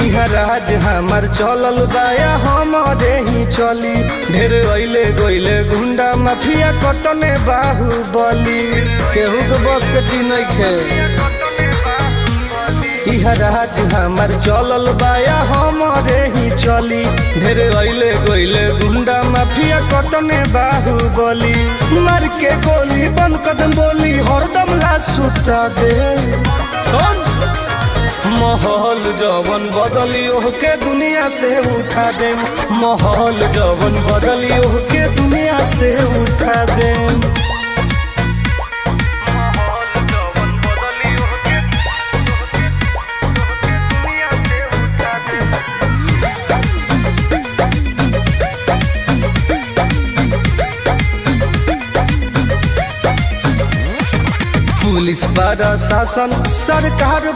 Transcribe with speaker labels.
Speaker 1: इहा राज हमार चलल बाया हमारे ही चली। ढेर अइले गइले गुंडा माफिया कटने बाहुबली, केहू के बस के चीज नइखे। इहा राज हमार चलल बाया हमारे ही चली। ढेर अइले गइले गुंडा माफिया कटने बाहुबली, मार के गोली बंद कदम बोली हरदम ला सुता दे। माहौल जवन बदली ओहके दुनिया से उठा दे। माहौल जवन बदली ओहके दुनिया से उठा दे। पुलिस प्रशासन सरकार